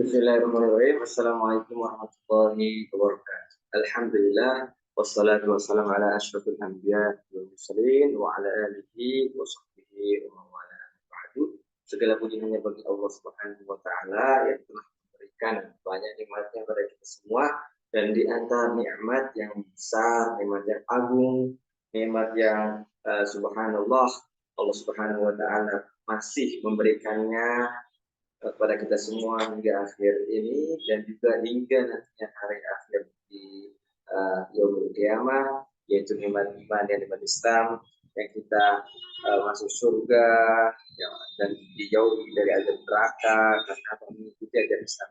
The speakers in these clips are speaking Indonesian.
Bismillahirrahmanirrahim. Assalamualaikum warahmatullahi wabarakatuh. Alhamdulillah wassalatu wassalamu ala asyrafil anbiya wal mursalin wa ala alihi wa sahbihi wa man wala. Ba'du. Segala puji hanya bagi Allah Subhanahu wa taala yang telah memberikan banyak nikmatnya kepada kita semua, dan di antara nikmat yang besar, nikmat yang agung, nikmat yang subhanallah, Allah Subhanahu wa taala masih memberikannya kepada kita semua hingga akhir ini, dan juga hingga nantinya hari akhir di yaumul qiyamah, yaitu nikmat iman dan nikmat Islam yang kita masuk surga ya, dan dijauhi dari azab neraka karena mengikuti ajaran Islam.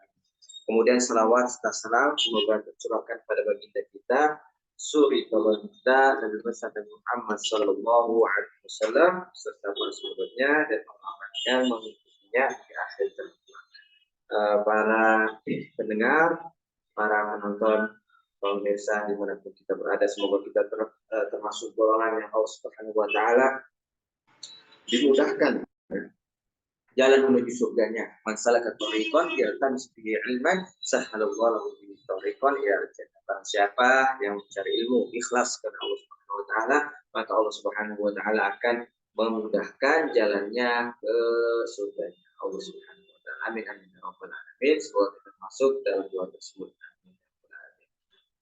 Kemudian salawat serta salam semoga tercurahkan pada baginda kita, suri taubat kita, Nabi Muhammad Sallallahu Alaihi Wasallam serta para sahabatnya dan orang-orang yang mengikutinya di akhir zaman. Para pendengar, para penonton, pemirsa dimanapun kita berada, semoga kita termasuk golongan yang Allah Subhanahu wa taala dimudahkan jalan menuju surganya. Man salaka thariqan yaltamisu fihi ilman sahhalallahu lahu bihi thariqan ila jannah. Barang siapa yang mencari ilmu ikhlas karena Allah Subhanahu wa taala, maka Allah Subhanahu wa taala akan memudahkan jalannya ke surganya Allah Subhanahu wa taala. Amin amin ya rabbal alamin. Semoga kita masuk dalam doa tersebut.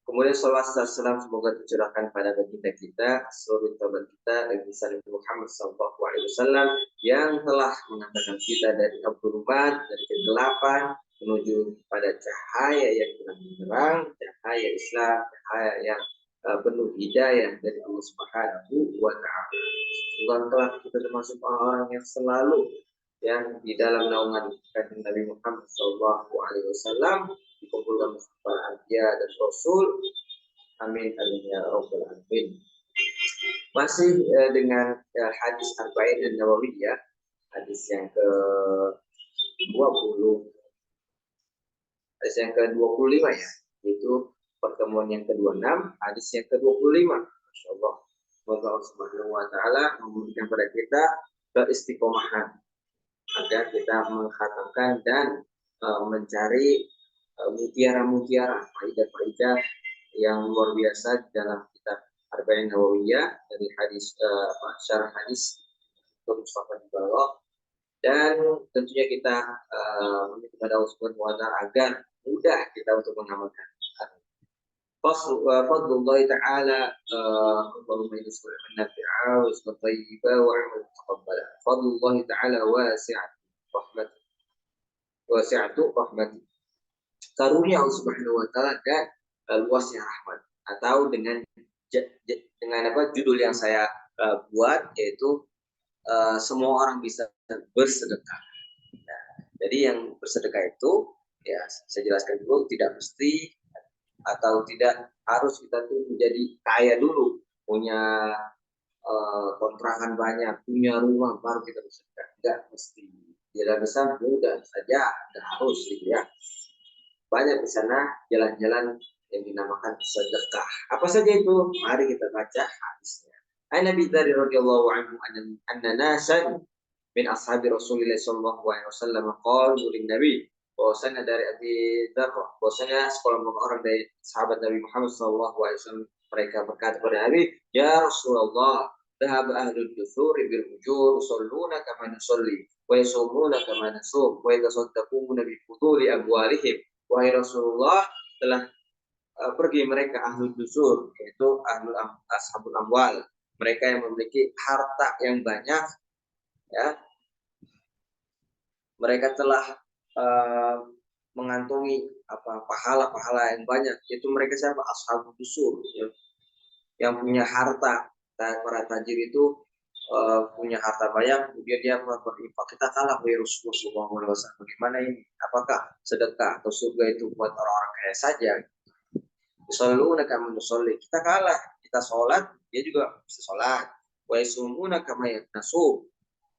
Kemudian salawat dan salam semoga tercurahkan pada baginda kita, seluruh taubat kita, Nabi Muhammad Sallallahu Alaihi Wasallam yang telah mengantarkan kita dari kebuluman, dari kegelapan menuju pada cahaya yang terang, cahaya Islam, cahaya yang penuh hidayah dari Allah Subhanahu wa taala. Semoga kita termasuk orang-orang yang selalu yang di dalam naungan Nabi Muhammad Sallallahu Alaihi Wasallam, dikumpulkan para anbiya dan rasul. Amin amin ya rabbal alamin. Masih dengan hadis Arba'in an-Nawawiyah, hadis yang ke-20, hadis yang ke-25 ya, yaitu pertemuan yang ke-26, hadis yang ke-25. Masyaallah. Semoga Allah Subhanahu wa taala memberikan kepada kita keistiqomahan agar kita mengkhatamkan dan mencari mutiara-mutiara, faidah-faidah yang luar biasa dalam kitab Arba'in Nawawiyah dari hadis syarah hadis Mustafa Balagh, dan tentunya kita meminta kepada Allah Subhanahu wa taala agar mudah kita untuk mengamalkan. Fadlullah ta'ala Allahumma inna nafi'a wa isma thayyiba wa amal taqabbala. Fadlullah ta'ala wasi'atu rahmati. Karunia Allah Subhanahu wa taala dan luasnya rahmat, atau dengan judul yang saya buat, yaitu semua orang bisa bersedekah. Nah, jadi yang bersedekah itu ya saya jelaskan dulu, tidak mesti atau tidak harus kita tuh menjadi kaya dulu, punya kontrakan banyak, punya rumah baru kita bersedekah. Tidak mesti. Tidak besar mudah saja, tidak harus gitu ya. Banyak di sana jalan-jalan yang dinamakan sedekah. Apa saja itu? Mari kita baca hadisnya. Nabi Dzar radhiyallahu anhu anna nasan min ashabi Rasulillah sallallahu alaihi wasallam qalu lin Nabi, bahwasanya dari Abi Dzar, bahwasanya sekelompok orang dari sahabat Nabi Muhammad sallallahu alaihi wasallam, mereka berkata kepada Nabi, ya Rasulullah, dhahab ahlul dusuri bil ujur yusalluna kama nusalli wa yasumuna kama nasum wa yatasaddaquna bi fuduli amwalihim. Wahai Rasulullah, telah pergi mereka ahlul dusur, yaitu ashabul amwal, mereka yang memiliki harta yang banyak ya. Mereka telah mengantongi pahala-pahala yang banyak, yaitu mereka siapa? Ashabul dusur ya, yang punya harta. Dan para tajir itu punya harta banyak, kemudian dia berinfak. Kita kalah dari Rasulullah SAW. Bagaimana ini? Apakah sedekah atau surga itu buat orang-orang kaya saja? Yusalluna kama nusalli, kita kalah. Kita sholat, dia juga bisa sholat. Wa yasumuna kama nasum,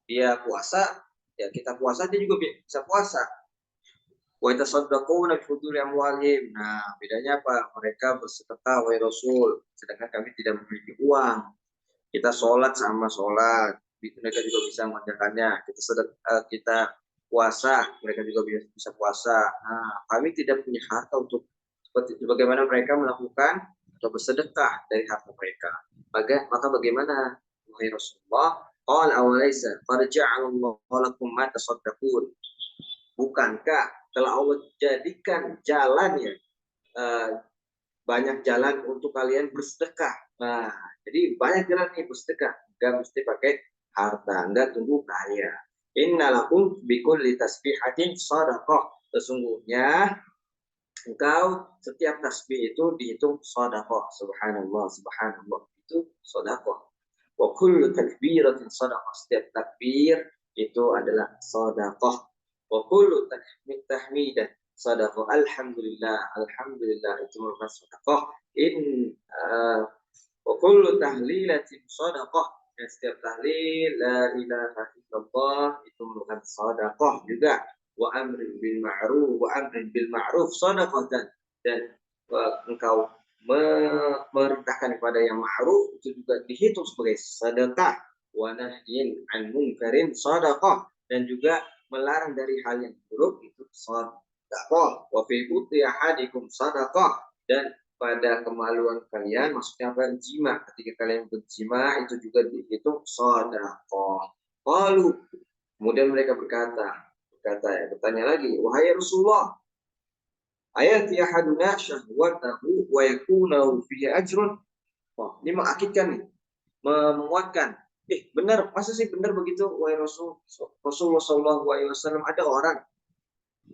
dia puasa, ya kita puasa, dia juga bisa puasa. Wa yatasaddaquna bi fuduli amwalihim. Nah, bedanya apa? Mereka bersedekah wahai Rasul, sedangkan kami tidak memiliki uang. Kita sholat sama sholat, mereka juga bisa mengerjakannya. Kita puasa, mereka juga bisa puasa. Nah, kami tidak punya harta untuk seperti bagaimana mereka melakukan atau bersedekah dari harta mereka. Maka bagaimana wahai Rasulullah? Qala awalaysa qad ja'alallahu lakum ma tasaddaqun. Bukankah telah Allah jadikan jalannya banyak jalan untuk kalian bersedekah. Nah, jadi banyak jalan nih bersedekah. Enggak mesti pakai harta, enggak tunggu kaya. Innalakum bikulli tasbihatin shadaqah. Sesungguhnya engkau setiap tasbih itu dihitung shadaqah. Subhanallah, subhanallah. Itu shadaqah. Wa kullu takbiratin shadaqah. Setiap takbir itu adalah shadaqah. Wa kullu tahmidah sadaqah. Alhamdulillah, alhamdulillah itu merupakan sadaqah. Wa kullu tahlilatin sadaqah. Dan setiap tahlil la ilaha illallah itu merupakan sadaqah juga. Wa amrin bil ma'ruf sadaqah. Dan engkau memerintahkan kepada yang ma'ruf itu juga dihitung sebagai sedekah. Wa nahyin an munkarin sadaqah. Dan juga melarang dari hal yang buruk itu sadaqah. Wa fi buti ahadikum sadaqah. Dan pada kemaluan kalian, maksudnya apa? Jima. Ketika kalian berjima itu juga dihitung sadaqah. Lalu kemudian mereka bertanya lagi, wahai Rasulullah, ayat ahaduna syahwatahu wa yakuna fihi ajrun. Oh, ini mengakidkan nih, menguatkan. Benar, masa sih benar begitu wahai Rasulullah SAW, ada orang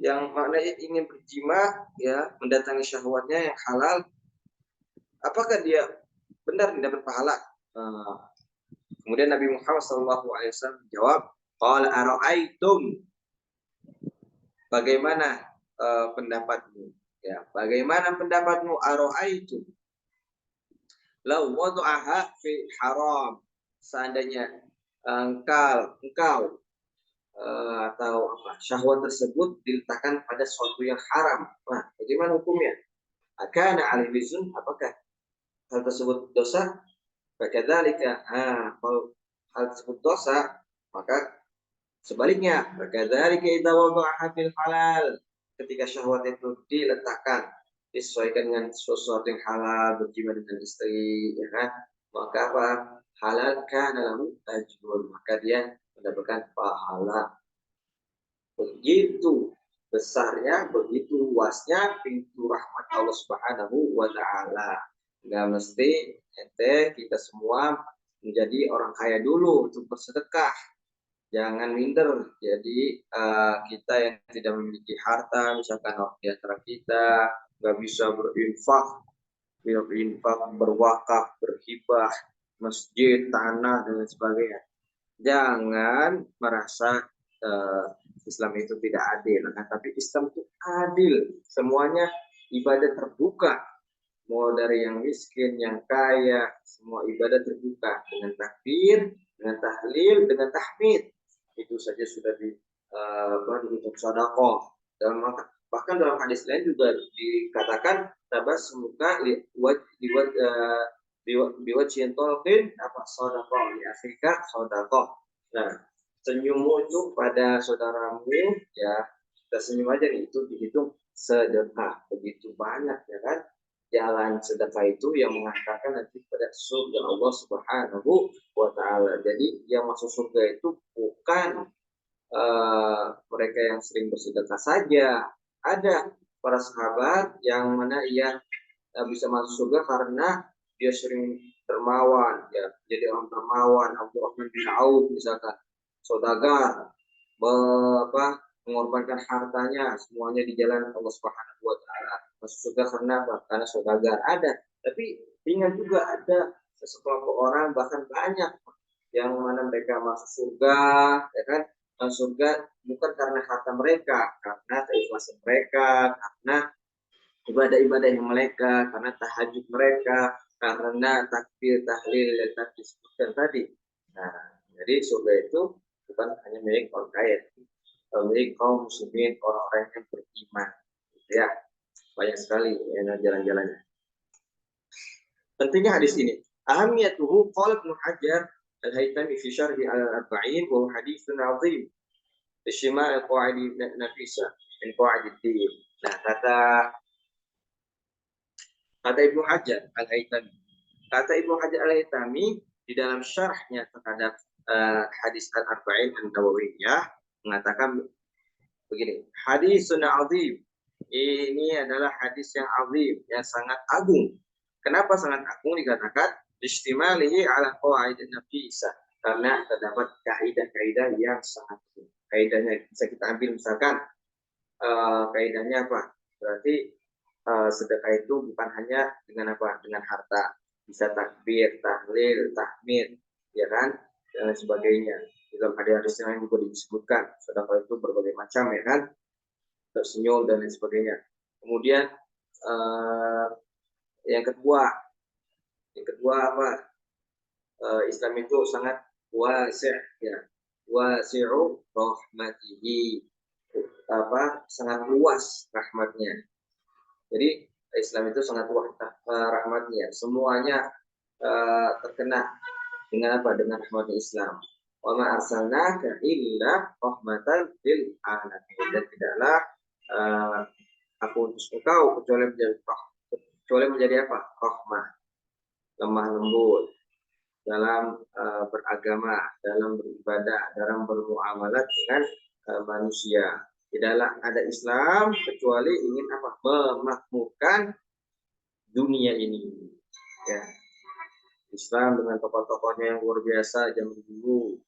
yang maknanya ingin berjima ya, mendatangi syahwatnya yang halal, apakah dia benar mendapat pahala? Kemudian Nabi Muhammad SAW menjawab, qala ara'aitum, bagaimana pendapatmu? Ya, bagaimana pendapatmu? Ara'aitum law wada'aha fi haram, seandainya engkau atau apa syahwat tersebut diletakkan pada sesuatu yang haram, nah bagaimana hukumnya? Akana alaihi wizrun, apakah hal tersebut dosa? Bakadzalika, kalau hal tersebut dosa, maka sebaliknya, bakadzalika idza wada'aha fil halal, ketika syahwat itu diletakkan disesuaikan dengan sesuatu yang halal, berjima dengan istri, ya kan? Maka apa? Halal kana lahu ajrun, maka dia mendapatkan pahala. Begitu besarnya, begitu luasnya pintu rahmat Allah Subhanahu wa taala. Enggak mesti kita semua menjadi orang kaya dulu untuk bersedekah. Jangan minder. Jadi kita yang tidak memiliki harta, misalkan di antara kita nggak bisa berinfak, berwakaf, berhibah, masjid, tanah dan sebagainya. Jangan merasa Islam itu tidak adil, tapi Islam itu adil. Semuanya ibadah terbuka, mau dari yang miskin, yang kaya, semua ibadah terbuka dengan takbir, dengan tahlil, dengan tahmid. Itu saja sudah dihitung sedekah. Bahkan dalam hadis lain juga dikatakan tabassumuka biwajhin talqin apa sedekah li akhika sedekah. Nah, senyummu itu pada saudaramu, ya kita senyum aja nih, itu dihitung sedekah. Begitu banyak ya kan jalan sedekah itu yang mengatakan nanti pada surga Allah Subhanahu wa taala. Jadi yang masuk surga itu bukan mereka yang sering bersedekah saja. Ada para sahabat yang mana ia bisa masuk surga karena dia sering dermawan, ya, jadi orang dermawan. Abdurrahman bin Auf misalkan, saudagar, mengorbankan hartanya semuanya di jalan Allah Subhanahu wa taala. Masuk surga karena saudagar. Ada, tapi ingat juga ada sekelompok orang, bahkan banyak, yang mana mereka masuk surga, ya kan? Masuk surga bukan karena harta mereka, karena keikhlasan mereka, karena ibadah-ibadah yang mereka, karena tahajud mereka, karena takbir, tahlil, dan tadi disebutkan tadi. Nah, jadi surga itu bukan hanya milik orang kaya, milik kaum muslimin, orang-orang yang beriman. Ya, banyak sekali ya, jalan-jalannya. Pentingnya hadis ini. Ahamiyatuhu qala Ibnu Hajar al-Haytami fi syarhi al-Arba'in wa haditsun 'azim. Ishma al-qawaid nafisa min qawaid din. Nah, kata Ibnu Hajar Al-Haytami. Kata Ibnu Hajar Al-Haytami di dalam syarahnya terhadap hadis Al-Arba'in An-Nawawiyah mengatakan begini, hadisun azim. Ini adalah hadis yang azim, yang sangat agung. Kenapa sangat agung dikatakan? Istimalihi ala qawaid nafisah. Karena terdapat kaidah-kaidah yang sangat agung. Kaidahnya bisa kita ambil misalkan kaidahnya apa? Berarti sedekah itu bukan hanya dengan apa? Dengan harta. Bisa takbir, tahlil, tahmid, ya kan? Dan lain sebagainya. Dalam hadis yang lain juga disebutkan sedekah itu berbagai macam, ya kan? Tersenyum dan lain sebagainya. Kemudian yang kedua apa? Islam itu sangat wasi', ya. Wasi'u rahmatihi, apa? Sangat luas rahmatnya. Jadi Islam itu sangat luas rahmatnya. Semuanya terkena dengan apa? Dengan rahmat Islam. Wa ma arsalnaka illa rahmatan lil alamin. Dan tidaklah aku utus engkau kecuali menjadi apa? Rahmah, lemah lembut dalam beragama, dalam beribadah, dalam bermuamalah dengan manusia. Tidaklah ada Islam kecuali ingin apa? Memakmurkan dunia ini. Ya. Islam dengan tokoh-tokohnya yang luar biasa zaman dulu.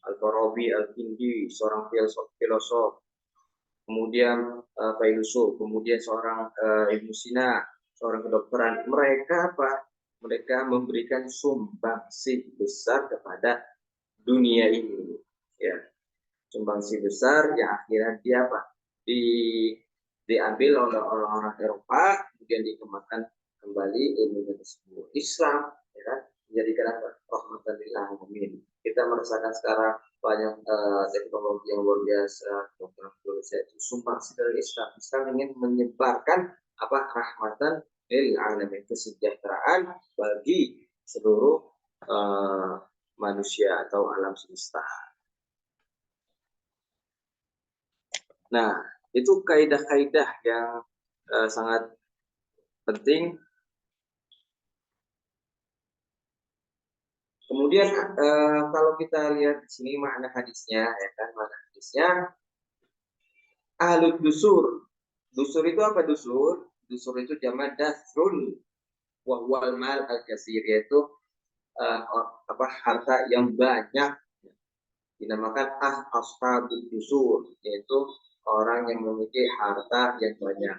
Al-Farabi, Al-Kindi, seorang filosof. Kemudian filsuf, kemudian seorang Ibnu Sina, seorang kedokteran. Mereka apa? Mereka memberikan sumbangsi besar kepada dunia ini, ya. Sumbangsi besar yang akhirnya dia apa? Diambil oleh orang-orang Eropa, kemudian dikembangkan kembali ilmu tersebut. Islam, ya kan? Menjadikan apa? Rahmatan lil alamin. Kita merasakan sekarang banyak teknologi yang luar biasa, Indonesia itu sumbangsi dari Islam. Islam ingin menyebarkan apa? Rahmatan lil alamin, kesejahteraan bagi seluruh manusia atau alam semesta. Nah, itu kaidah-kaidah yang sangat penting. Kemudian kalau kita lihat di sini makna hadisnya, ya kan, makna hadisnya ahlud dusur. Dusur itu apa dusur? Dusur itu jamak dasrun wa wal mal al-katsir, yaitu apa? Harta yang banyak. Dinamakan ashabud dusur, yaitu orang yang memiliki harta yang banyak.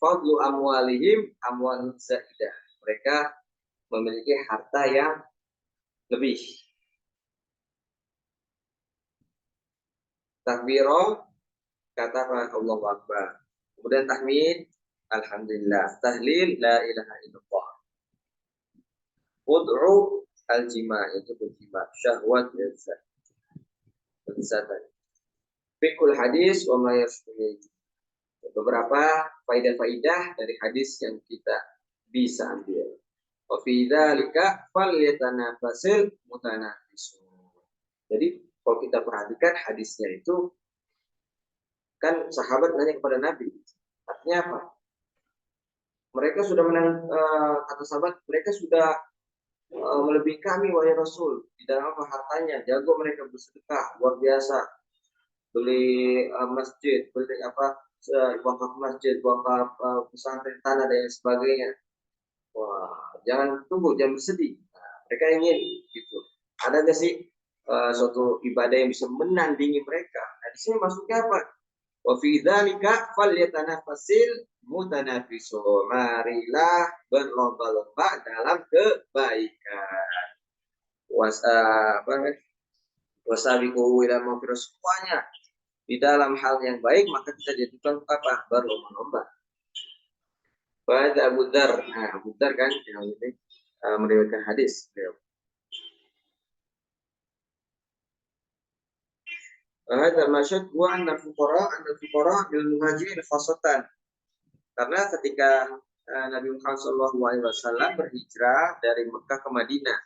Fadlu amwalihim amwal zaidah. Mereka memiliki harta yang lebih. Takbiro, kata Allahu Akbar. Kemudian tahmid, alhamdulillah. Tahlil, la ilaha illallah. Ud'u, al-jima, itu berjima. Syahwat, lezat. Fikul hadis, wa ma yashkuhi. Beberapa faidah-faidah dari hadis yang kita bisa ambil. Wa fi dzalika falyatanafasil mutanafisun. Jadi kalau kita perhatikan hadisnya itu, kan sahabat nanya kepada Nabi, artinya apa? Mereka sudah menang, kata sahabat, mereka sudah melebihi kami wahai Rasul di dalam apa? Hartanya. Jago mereka bersedekah luar biasa, beli masjid, beli apa? Wakaf masjid, wakaf pesantren tanah dan sebagainya. Wah, jangan tunggu, jangan bersedih. Nah, mereka ingin gitu. Ada nggak sih suatu ibadah yang bisa menandingi mereka? Nah, di sini masuknya apa? Wa fi dzalika falyatanafasil mutanafisun. Marilah berlomba-lomba dalam kebaikan. Wasabiqu ila maghfirah, semuanya di dalam hal yang baik, maka kita jadikan apa? Berlomba-lomba. Pada Abu Dzar. Nah, Abu Dzar kan yang ini meriwayatkan hadis. Hadza masyad wa anna fuqara bil muhajirin khasatan. Karena ketika Nabi Muhammad SAW berhijrah dari Mekah ke Madinah,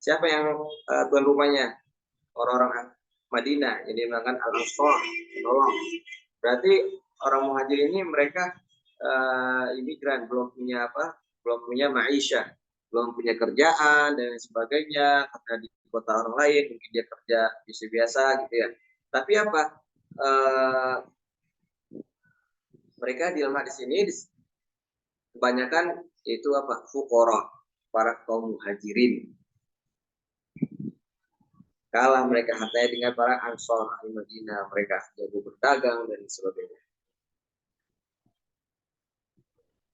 Siapa yang tuan rumahnya? Orang-orang Madinah, yang dinamakan Al-Ansar, penolong. Berarti orang muhajir ini mereka imigran, belum punya apa? Belum punya maisha, belum punya kerjaan dan sebagainya, karena di kota orang lain mungkin dia kerja biasa-biasa gitu ya. Tapi apa? Eh, mereka di dalam hadis ini kebanyakan itu apa? Fuqara, para kaum muhajirin. Kalah mereka hartanya dengan para ansor ahli Madinah, mereka jago berdagang dan sebagainya.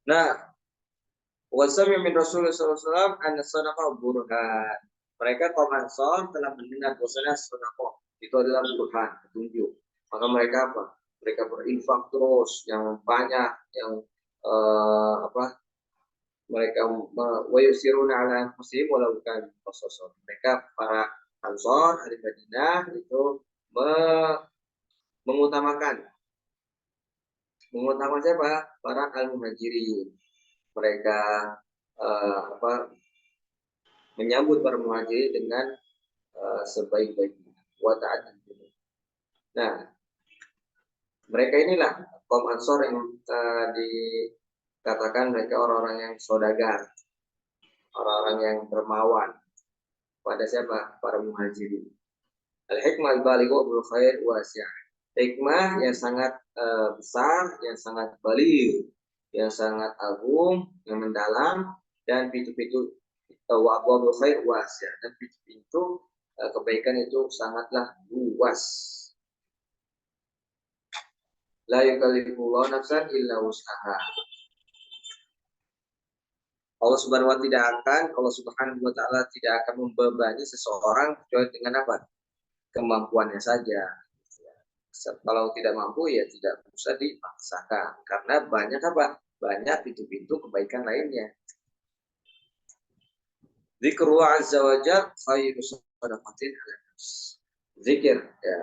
Nah, wasami min Rasulullah SAW anna sadaqah burhan. Mereka kaum ansor telah mendengar bahwasanya sedekah itu adalah burhan, petunjuk. Maka mereka apa? Mereka berinfak terus yang banyak, yang apa? Mereka wa yusiruna ala anfusihim walau kan khassasun. Mereka para ansor ahli Madinah itu mengutamakan siapa? Para al-muhajirin. Mereka apa, menyambut para muhajirin dengan sebaik-baiknya. Wa ta'addu. Nah, mereka inilah kaum Ansor yang dikatakan mereka orang-orang yang saudagar, orang-orang yang dermawan pada siapa? Para muhajirin. Al-hikmah al-balighu bil khair wasi'ah. Hikmah yang sangat besar, yang sangat baligh, yang sangat agung, yang mendalam, dan pintu-pintu wa'abwabul khair wasi'ah, dan pintu-pintu kebaikan itu sangatlah luas. La yukallifullahu nafsan illa wus'aha. Allah Subhanahu wa taala tidak akan membebani seseorang kecuali dengan apa? Kemampuannya saja. Kalau tidak mampu ya tidak usah dipaksakan, karena banyak apa? Banyak pintu-pintu kebaikan lainnya. Zikru azza wa jalla khairu sadaqatin 'ala nafs. Zikir ya.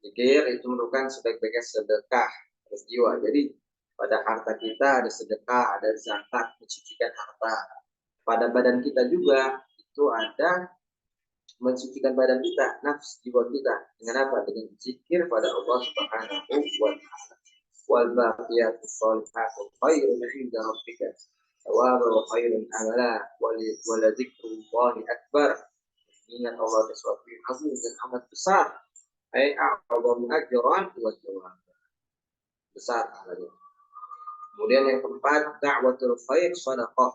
Zikir itu merupakan sebaik-baiknya sedekah atas jiwa. Jadi pada harta kita ada sedekah, ada zakat, mensucikan harta. Pada badan kita juga itu ada mensucikan badan kita, nafs jiwa kita. Dengan apa? Dengan zikir pada Allah Subhanahu wa taala. Wal baqiyatus sholihatu khairun 'inda rabbika thawaban wa khairun amala wa la dzikrullahi akbar. Ingat Allah sesuatu yang agung dan amat besar. Ai a'zamu ajran wa thawab. Besar pahalanya. Kemudian yang keempat, da'watul khair shadaqah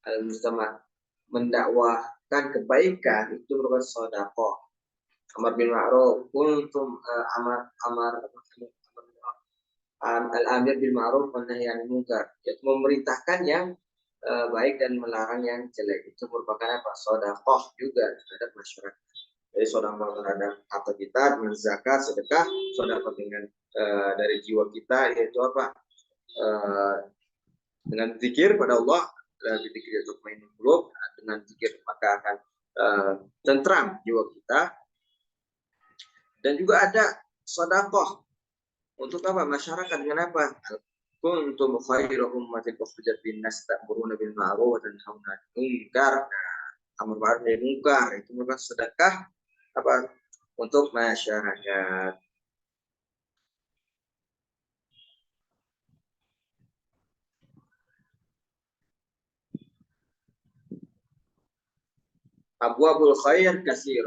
al-mustama'. Mendakwahkan kebaikan itu merupakan sedekah. Amar bil ma'ruf, kuntum al-amir bil ma'ruf wa nahy 'anil munkar. Yaitu memerintahkan yang baik dan melarang yang jelek. Itu merupakan apa? Sedekah juga terhadap masyarakat. Jadi sedekah terhadap harta kita dengan zakat, sedekah, sedekah dengan dari jiwa kita, yaitu apa? Dengan zikir pada Allah, zikir untuk mainin qulub, dengan zikir maka akan tentram jiwa kita. Dan juga ada sedekah untuk apa? Masyarakat dengan apa? Kuntum khairu ummatin ukhrijat lin-nas ta'muruna bil ma'ruf wa tanhauna 'anil munkar. Amar ma'ruf nahi munkar itu merupakan sedekah apa? Untuk masyarakat. Abwabul khair katsir.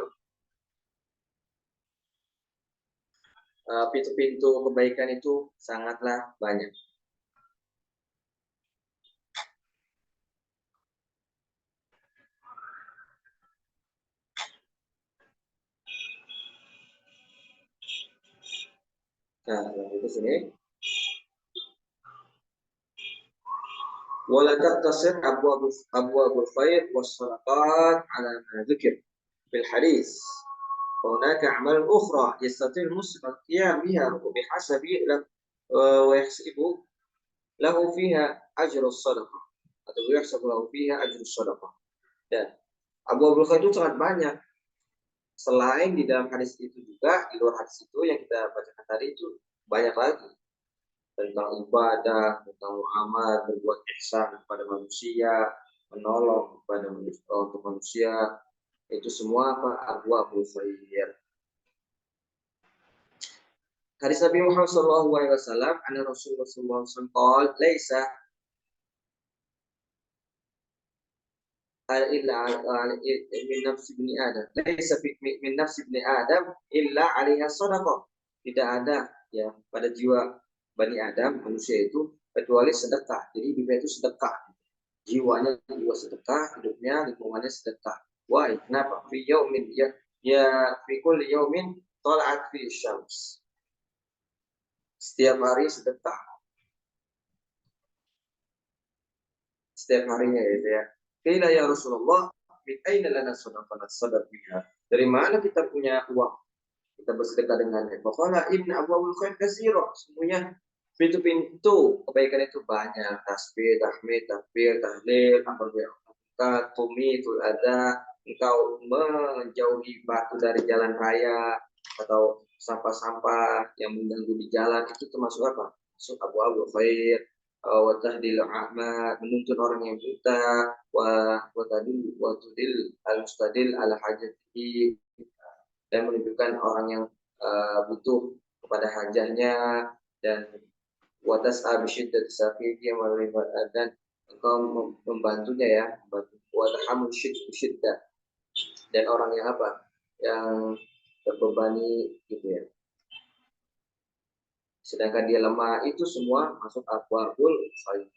Pintu-pintu kebaikan itu sangatlah banyak. Nah, itu sini. Wala taqtasir abwabul khair was sadaqat ala ma dzikr fil hadis. هناك أعمال أخرى يستطيع المسلم القيام بها وبحسب ويحسب له فيها أجر الصدقة atau يحسب له فيها أجر الصدقة. Dan Abu Abdul Khair itu sangat banyak. Selain di dalam hadis itu juga, di luar hadis itu yang kita bacakan tadi itu banyak lagi. Tentang ibadah, tentang muamalah, berbuat ihsan kepada manusia, menolong kepada manusia, untuk manusia, Itu semua apa? Abwaabul khair. Hadis Nabi Muhammad SAW, anna Rasulullah SAW qala, laisa illa min nafsi ibni Adam. Laisa min nafsi ibni Adam illa 'alaiha shadaqah. Tidak ada ya pada jiwa Bani Adam manusia itu kecuali sedekah. Jadi hidupnya itu sedekah. Jiwanya jiwa sedekah, hidupnya lingkungannya sedekah. Wah, kenapa? Fi yaumin ya fi kulli yaumin tala'at fi syams. Setiap hari sedekah. Setiap harinya gitu ya. Qila ya Rasulullah, min aina lana sadaqah biha? Dari mana kita punya uang? Kita bersedekah dengannya. Faqala inna abwaabul khair katsira. Semuanya pintu-pintu kebaikan itu banyak. Tasbih, tahmid, takbir, tahlil, amr bil ma'ruf, tumitul adza, engkau menjauhi batu dari jalan raya atau sampah-sampah yang mengganggu di jalan, itu termasuk apa? Masuk abwaabul khair. Wa tahdil a'ma, menuntun orang yang buta, wa tudil al mustadil ala hajatihi, dan menunjukkan orang yang butuh kepada hajahnya, dan watas abisyiddat sakit yang dan engkau membantunya ya, watahamul syiddah, dan orang yang apa, yang terbebani gitu ya, sedangkan dia lemah, itu semua masuk abwaabul khair.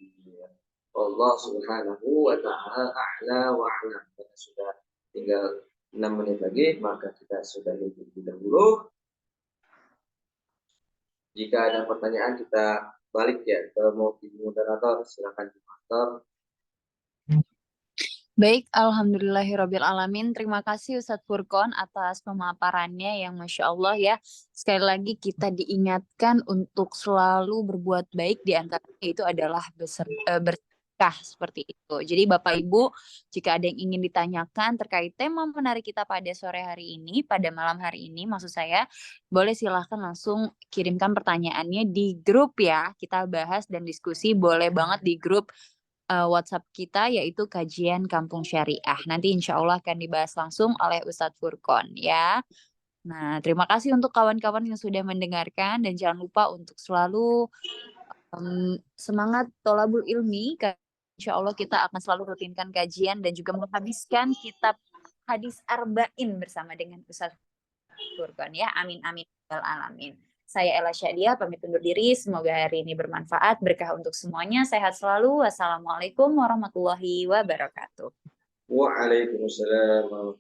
Allah Subhanahu wa taala a'la wa a'lam. Karena sudah tinggal 6 menit lagi, maka kita sudah lebih dahulu. Jika ada pertanyaan, kita balik ya ke moderator. Silakan moderator. Baik, alhamdulillahirabbil alamin. Terima kasih Ustadz Furqon atas pemaparannya yang Masya Allah ya. Sekali lagi kita diingatkan untuk selalu berbuat baik, di antaranya itu adalah bersedekah seperti itu. Jadi Bapak Ibu, jika ada yang ingin ditanyakan terkait tema menarik kita pada sore hari ini, pada malam hari ini maksud saya, boleh silahkan langsung kirimkan pertanyaannya di grup ya. Kita bahas dan diskusi boleh banget di grup WhatsApp kita, yaitu kajian Kampung Syariah. Nanti insya Allah akan dibahas langsung oleh Ustadz Furqon ya. Nah, terima kasih untuk kawan-kawan yang sudah mendengarkan, dan jangan lupa untuk selalu semangat tholabul ilmi. Insya Allah kita akan selalu rutinkan kajian dan juga menghabiskan kitab hadis arba'in bersama dengan Ustadz Furqon ya. Amin amin alamin. Saya Ella Syadia, pamit undur diri. Semoga hari ini bermanfaat, berkah untuk semuanya. Sehat selalu. Wassalamualaikum warahmatullahi wabarakatuh. Waalaikumsalam.